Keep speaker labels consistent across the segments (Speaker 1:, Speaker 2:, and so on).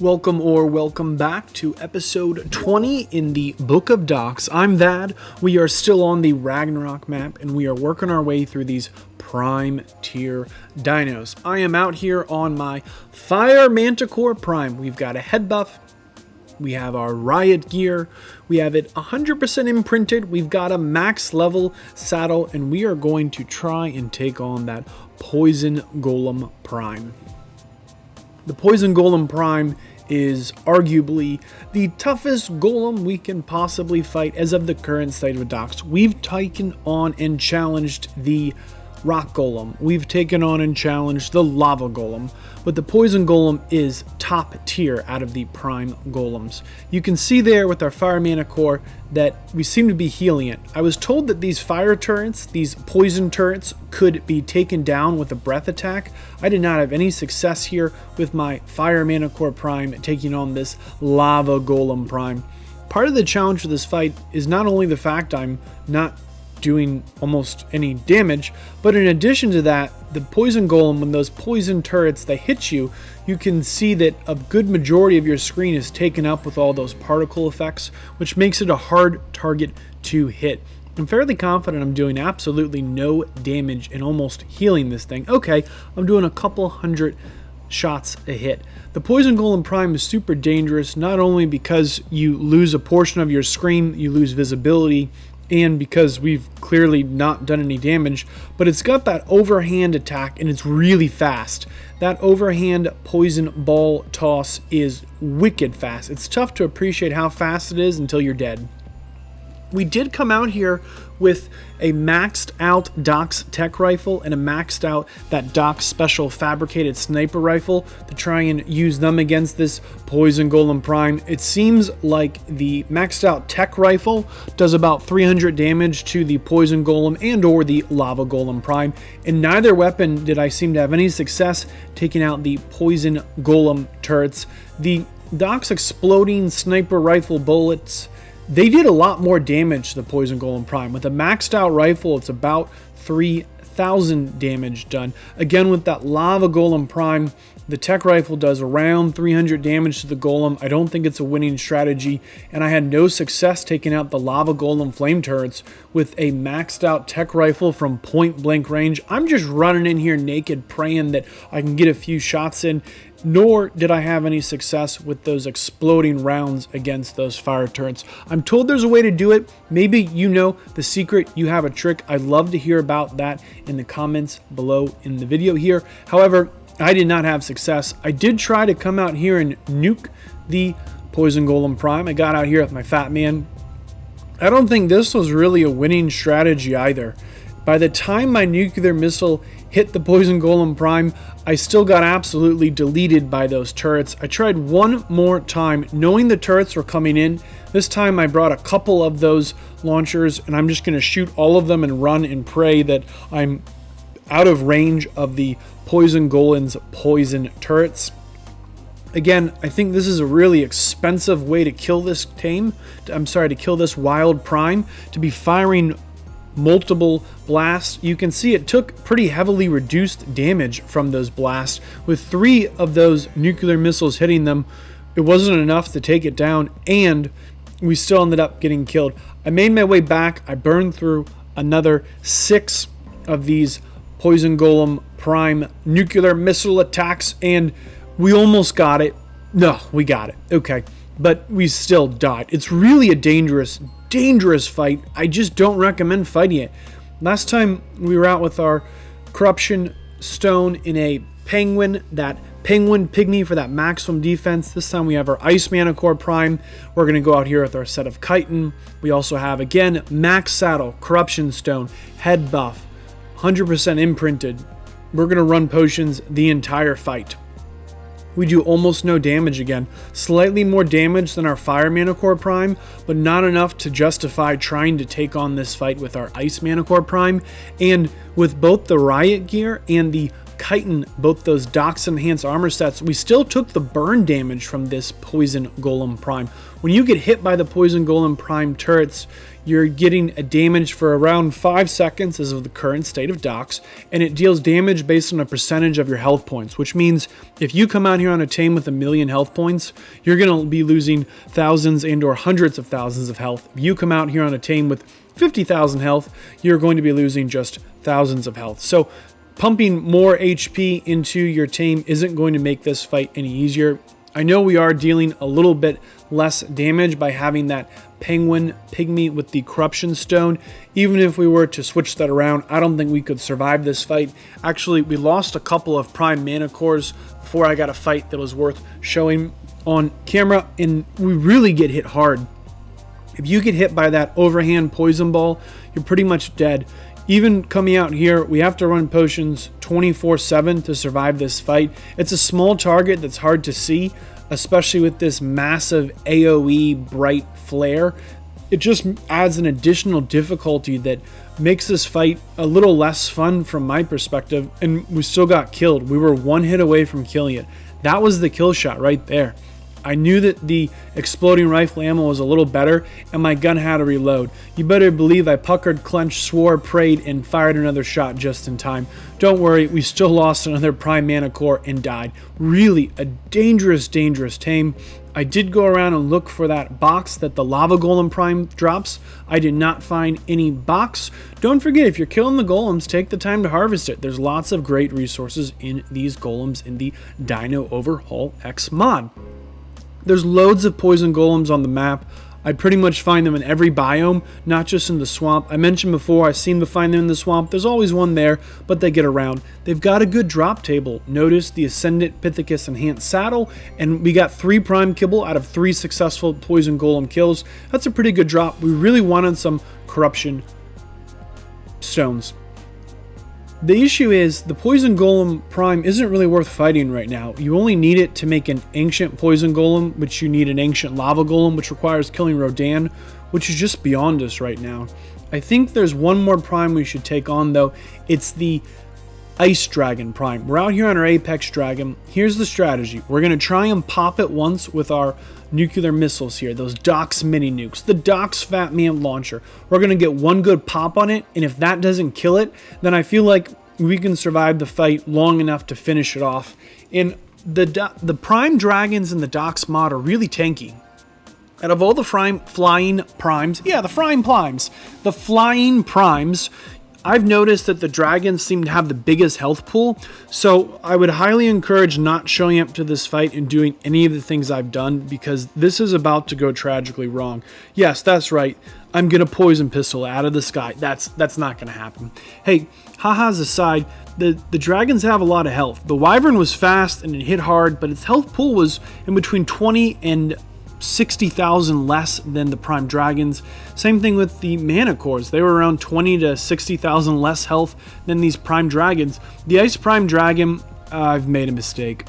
Speaker 1: Welcome back to episode 20 in the Book of Docs. I'm Vadd. We are still on the Ragnarok map and we are working our way through these prime tier dinos. I am out here on my Fire Manticore Prime. We've got a head buff. We have our riot gear. We have it 100% imprinted. We've got a max level saddle and we are going to try and take on that Poison Golem Prime. The Poison Golem Prime is arguably the toughest golem we can possibly fight as of the current state of Docs. We've taken on and challenged the Rock Golem. We've taken on and challenged the Lava Golem. But the Poison Golem is top tier out of the Prime Golems. You can see there with our Fire Manticore that we seem to be healing it. I was told that these fire turrets, these poison turrets, could be taken down with a breath attack. I did not have any success here with my Fire Manticore Prime taking on this Lava Golem Prime. Part of the challenge for this fight is not only the fact I'm not doing almost any damage, but in addition to that, the Poison Golem, when those poison turrets they hit you, you can see that a good majority of your screen is taken up with all those particle effects, which makes it a hard target to hit. I'm fairly confident I'm doing absolutely no damage and almost healing this thing. Okay, I'm doing a couple hundred shots a hit. The Poison Golem Prime is super dangerous, not only because you lose a portion of your screen, you lose visibility, and because we've clearly not done any damage, but it's got that overhand attack and it's really fast. That overhand poison ball toss is wicked fast. It's tough to appreciate how fast it is until you're dead. We did come out here with a maxed out Docs tech rifle and a maxed out that Docs special fabricated sniper rifle to try and use them against this Poison Golem Prime. It seems like the maxed out tech rifle does about 300 damage to the Poison Golem and or the Lava Golem Prime, and neither weapon did I seem to have any success taking out the Poison Golem turrets. The Docs exploding sniper rifle bullets, they did a lot more damage to the Poison Golem Prime. With a maxed out rifle, it's about 3,000 damage done. Again, with that Lava Golem Prime, the tech rifle does around 300 damage to the Golem. I don't think it's a winning strategy, and I had no success taking out the Lava Golem flame turrets with a maxed out tech rifle from point blank range. I'm just running in here naked, praying that I can get a few shots in. Nor did I have any success with those exploding rounds against those fire turrets. I'm told there's a way to do it. Maybe you know the secret, you have a trick. I'd love to hear about that in the comments below in the video here. However, I did not have success. I did try to come out here and nuke the Poison Golem Prime. I got out here with my Fat Man. I don't think this was really a winning strategy either. By the time my nuclear missile hit the Poison Golem Prime, I still got absolutely deleted by those turrets. I tried one more time, knowing the turrets were coming in. This time I brought a couple of those launchers, and I'm just going to shoot all of them and run and pray that I'm out of range of the Poison Golem's poison turrets. Again, I think this is a really expensive way to kill this to kill this wild Prime, to be firing multiple blasts. You can see it took pretty heavily reduced damage from those blasts. With 3 of those nuclear missiles hitting them, it wasn't enough to take it down, and we still ended up getting killed. I made my way back. I burned through another 6 of these Poison Golem Prime nuclear missile attacks, and we almost got it. No, we got it. Okay, but we still died. It's really a dangerous fight. I just don't recommend fighting it. Last time we were out with our Corruption Stone in a Penguin, that Penguin Pygmy for that maximum defense. This time we have our Ice Manticore Prime. We're going to go out here with our set of Chitin. We also have, again, Max Saddle, Corruption Stone, Head Buff, 100% imprinted. We're going to run potions the entire fight. We do almost no damage again. Slightly more damage than our Fire Manticore Prime, but not enough to justify trying to take on this fight with our Ice Manticore Prime. And with both the Riot Gear and the chitin, both those Dox enhanced armor sets, we still took the burn damage from this Poison Golem Prime. When you get hit by the Poison Golem Prime turrets, you're getting a damage for around 5 seconds as of the current state of Dox, and it deals damage based on a percentage of your health points, which means if you come out here on a tame with 1,000,000 health points, you're going to be losing thousands and or hundreds of thousands of health. If you come out here on a tame with 50,000 health, you're going to be losing just thousands of health. So pumping more HP into your tame isn't going to make this fight any easier. I know we are dealing a little bit less damage by having that penguin pygmy with the corruption stone. Even if we were to switch that around, I don't think we could survive this fight. Actually, we lost a couple of prime Manticores before I got a fight that was worth showing on camera, and we really get hit hard. If you get hit by that overhand poison ball, you're pretty much dead. Even coming out here, we have to run potions 24/7 to survive this fight. It's a small target that's hard to see, especially with this massive AoE bright flare. It just adds an additional difficulty that makes this fight a little less fun from my perspective, and we still got killed. We were one hit away from killing it. That was the kill shot right there. I knew that the exploding rifle ammo was a little better, and my gun had to reload. You better believe I puckered, clenched, swore, prayed, and fired another shot just in time. Don't worry, we still lost another prime Manticore and died. Really a dangerous, dangerous tame. I did go around and look for that box that the Lava Golem Prime drops. I did not find any box. Don't forget, if you're killing the golems, take the time to harvest it. There's lots of great resources in these golems in the DinoOverhaul X mod. There's loads of poison golems on the map. I pretty much find them in every biome, not just in the swamp. I mentioned before, I seem to find them in the swamp. There's always one there, but they get around. They've got a good drop table. Notice the Ascendant Pithecus Enhanced Saddle, and we got 3 prime kibble out of 3 successful poison golem kills. That's a pretty good drop. We really wanted some corruption stones. The issue is the Poison Golem Prime isn't really worth fighting right now. You only need it to make an Ancient Poison Golem, which you need an Ancient Lava Golem, which requires killing Rodan, which is just beyond us right now. I think there's one more Prime we should take on though. It's the Ice Dragon Prime. We're out here on our Apex Dragon. Here's the strategy. We're going to try and pop it once with our nuclear missiles here, those Dox mini nukes, the Dox Fat Man launcher. We're going to get one good pop on it, and if that doesn't kill it, then I feel like we can survive the fight long enough to finish it off. And the Prime Dragons in the Dox mod are really tanky. Out of all the flying primes, the flying primes, I've noticed that the dragons seem to have the biggest health pool, so I would highly encourage not showing up to this fight and doing any of the things I've done, because this is about to go tragically wrong. Yes, that's right. I'm gonna poison pistol out of the sky. That's not gonna happen. Hey, ha-has aside, the dragons have a lot of health. The wyvern was fast and it hit hard, but its health pool was in between 20 and 60,000 less than the prime dragons. Same thing with the Manticores. They were around 20 to 60,000 less health than these prime dragons. The ice prime dragon, I've made a mistake.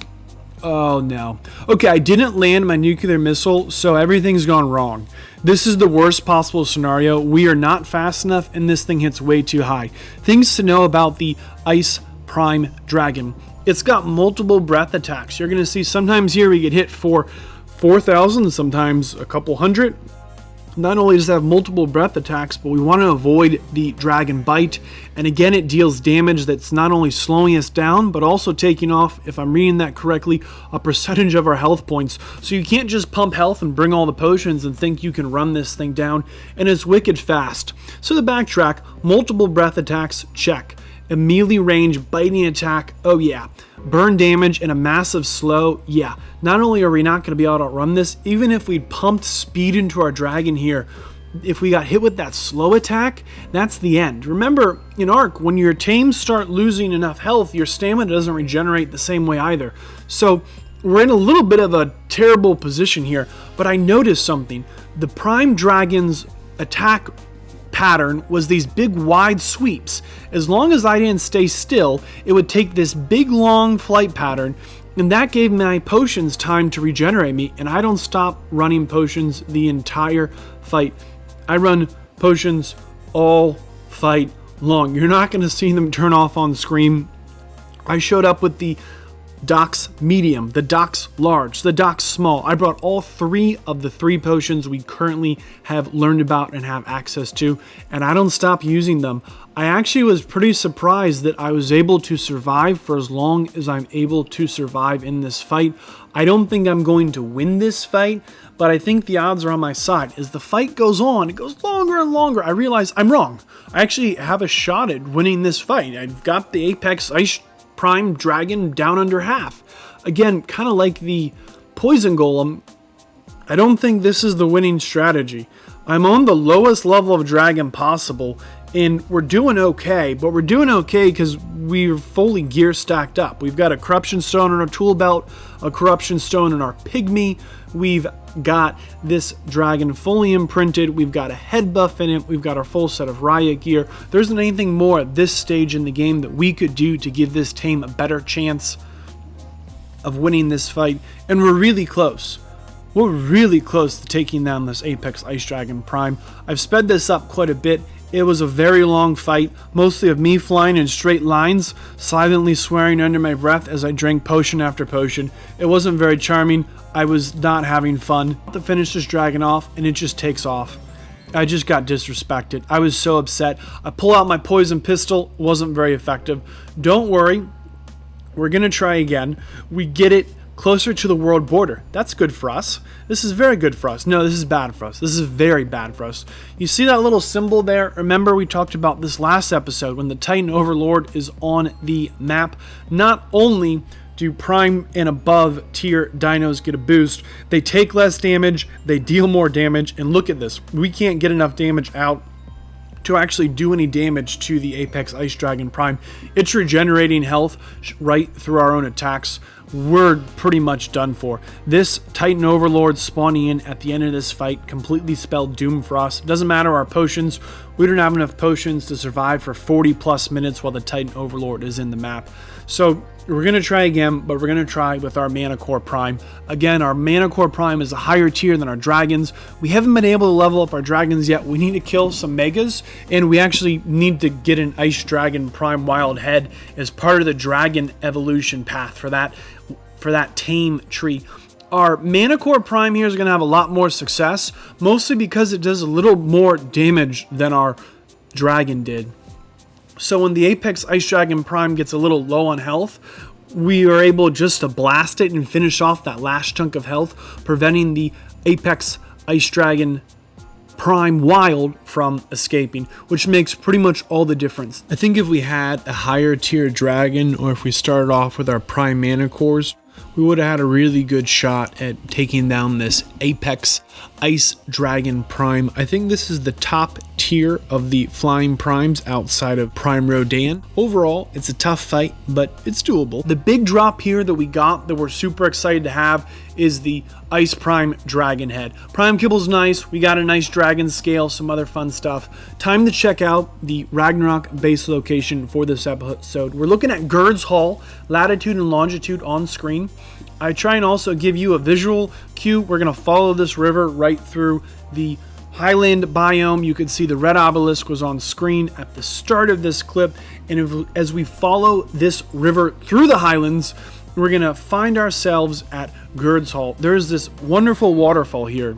Speaker 1: Oh no. Okay, I didn't land my nuclear missile, so everything's gone wrong. This is the worst possible scenario. We are not fast enough and this thing hits way too high. Things to know about the ice prime dragon. It's got multiple breath attacks. You're gonna see sometimes here we get hit for 4,000, sometimes a couple hundred. Not only does it have multiple breath attacks, but we want to avoid the dragon bite. And again, it deals damage that's not only slowing us down, but also taking off, if I'm reading that correctly, a percentage of our health points. So you can't just pump health and bring all the potions and think you can run this thing down. And it's wicked fast. So the backtrack, multiple breath attacks, check. A melee range biting attack, oh yeah. Burn damage and a massive slow, yeah. Not only are we not going to be able to outrun this, even if we pumped speed into our dragon here, if we got hit with that slow attack, that's the end. Remember, in Ark, when your tames start losing enough health, your stamina doesn't regenerate the same way either. So we're in a little bit of a terrible position here, but I noticed something. The Prime Dragon's attack pattern was these big wide sweeps. As long as I didn't stay still, it would take this big long flight pattern, and that gave my potions time to regenerate me, and I don't stop running potions the entire fight. I run potions all fight long. You're not going to see them turn off on screen I showed up with the Dox medium, the Dox large, the Dox small. I brought all 3 of the 3 potions we currently have learned about and have access to, and I don't stop using them. I actually was pretty surprised that I was able to survive for as long as I'm able to survive in this fight. I don't think I'm going to win this fight, but I think the odds are on my side. As the fight goes on, it goes longer and longer. I realize I'm wrong. I actually have a shot at winning this fight. I've got the Apex Ice Prime Dragon down under half. Again, kind of like the Poison Golem, I don't think this is the winning strategy. I'm on the lowest level of dragon possible, and we're doing okay, but we're doing okay because we're fully gear stacked up. We've got a Corruption Stone in our tool belt, a Corruption Stone in our Pygmy. We've got this dragon fully imprinted. We've got a head buff in it. We've got our full set of riot gear. There isn't anything more at this stage in the game that we could do to give this team a better chance of winning this fight, and we're really close. We're really close to taking down this Apex Ice Dragon Prime. I've sped this up quite a bit. It was a very long fight, mostly of me flying in straight lines, silently swearing under my breath as I drank potion after potion. It wasn't very charming. I was not having fun. To finish this dragon off, and it just takes off. I just got disrespected. I was so upset. I pull out my poison pistol. Wasn't very effective. Don't worry. We're going to try again. We get it closer to the world border. That's good for us. This is very good for us. No, this is bad for us. This is very bad for us. You see that little symbol there? Remember we talked about this last episode when the TitanOverlord is on the map. Not only do prime and above tier dinos get a boost, they take less damage, they deal more damage, and look at this. We can't get enough damage out to actually do any damage to the Apex Ice Dragon Prime. It's regenerating health right through our own attacks. We're pretty much done for. This TitanOverlord spawning in at the end of this fight completely spelled doom for us. It doesn't matter our potions. We don't have enough potions to survive for 40 plus minutes while the TitanOverlord is in the map. So we're going to try again, but we're going to try with our Manticore Prime. Again, our Manticore Prime is a higher tier than our dragons. We haven't been able to level up our dragons yet. We need to kill some megas, and we actually need to get an Ice Dragon Prime Wild Head as part of the dragon evolution path for that tame tree. Our Manticore Prime here is going to have a lot more success, mostly because it does a little more damage than our dragon did. So when the Apex Ice Dragon Prime gets a little low on health, we are able just to blast it and finish off that last chunk of health, preventing the Apex Ice Dragon Prime Wild from escaping, which makes pretty much all the difference. I think if we had a higher tier dragon, or if we started off with our Prime Manticores, we would have had a really good shot at taking down this Apex Ice Dragon Prime. I think this is the top tier of the flying primes outside of Prime Rodan. Overall, it's a tough fight, but it's doable. The big drop here that we got that we're super excited to have is the Ice Prime Dragon Head. Prime Kibble's nice. We got a nice dragon scale, some other fun stuff. Time to check out the Ragnarok base location for this episode. We're looking at Gerd's Hall, latitude and longitude on screen. I try and also give you a visual cue. We're going to follow this river right through the highland biome. You can see the red obelisk was on screen at the start of this clip, and as we follow this river through the highlands, we're going to find ourselves at Gerd's Hall. There's this wonderful waterfall here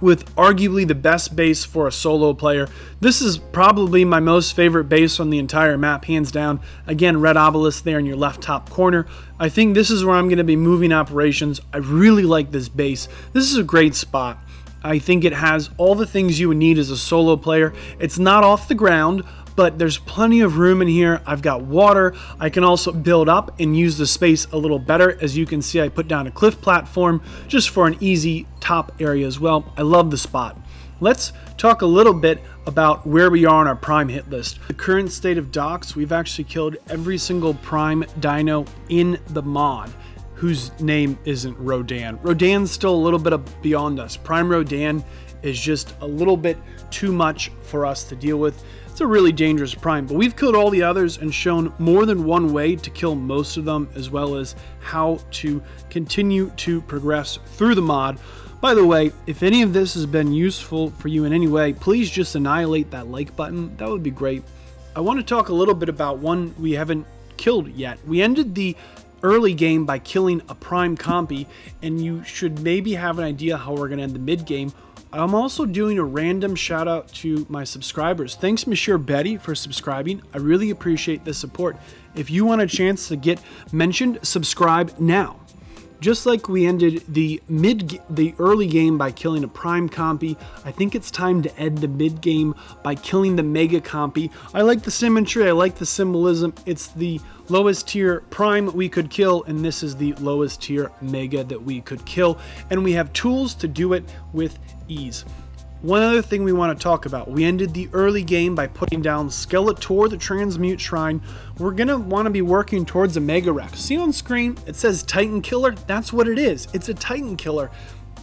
Speaker 1: with arguably the best base for a solo player. This is probably my most favorite base on the entire map, hands down. Again, red obelisk there in your left top corner. I think this is where I'm going to be moving operations. I really like this base. This is a great spot. I think it has all the things you would need as a solo player. It's not off the ground, but there's plenty of room in here. I've got water. I can also build up and use the space a little better. As you can see, I put down a cliff platform just for an easy top area as well. I love the spot. Let's talk a little bit about where we are on our prime hit list. The current state of Dox, we've actually killed every single prime dino in the mod whose name isn't Rodan. Rodan's still a little bit beyond us. Prime Rodan is just a little bit too much for us to deal with. It's a really dangerous prime, but we've killed all the others and shown more than one way to kill most of them, as well as how to continue to progress through the mod. By the way, if any of this has been useful for you in any way, please just annihilate that like button. That would be great. I want to talk a little bit about one we haven't killed yet. We ended the early game by killing a prime compy, and you should maybe have an idea how we're going to end the mid game. I'm also doing a random shout out to my subscribers. Thanks, Monsieur Betty, for subscribing. I really appreciate the support. If you want a chance to get mentioned, subscribe now. Just like we ended the early game by killing a prime compy, I think it's time to end the mid game by killing the mega compy. I like the symmetry, I like the symbolism. It's the lowest tier prime we could kill, and this is the lowest tier mega that we could kill, and we have tools to do it with ease. One other thing we want to talk about, we ended the early game by putting down Skeletor, the Transmute Shrine. We're going to want to be working towards a Mega Rex. See on screen, it says Titan Killer. That's what it is. It's a Titan Killer.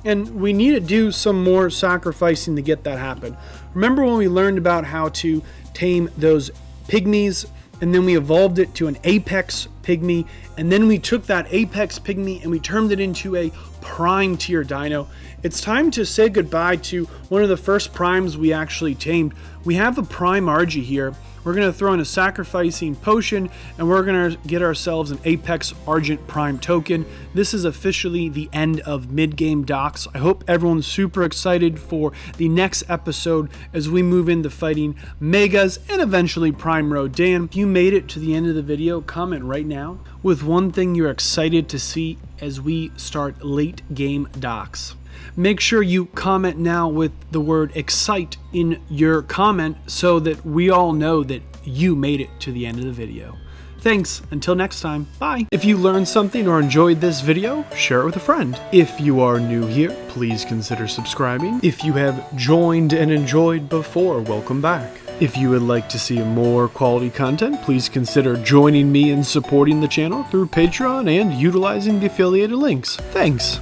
Speaker 1: And we need to do some more sacrificing to get that happen. Remember when we learned about how to tame those pygmies, and then we evolved it to an Apex Pygmy, and then we took that Apex Pygmy and we turned it into a prime tier dino. It's time to say goodbye to one of the first primes we actually tamed. We have a prime Argy here. We're going to throw in a sacrificing potion, and we're going to get ourselves an Apex Argent Prime token. This is officially the end of mid-game docs. I hope everyone's super excited for the next episode as we move into fighting Megas and eventually Prime Rodan. If you made it to the end of the video, comment right now with one thing you're excited to see as we start late game docs. Make sure you comment now with the word excite in your comment so that we all know that you made it to the end of the video. Thanks, until next time, bye. If you learned something or enjoyed this video, share it with a friend. If you are new here, please consider subscribing. If you have joined and enjoyed before, welcome back. If you would like to see more quality content, please consider joining me in supporting the channel through Patreon and utilizing the affiliated links. Thanks.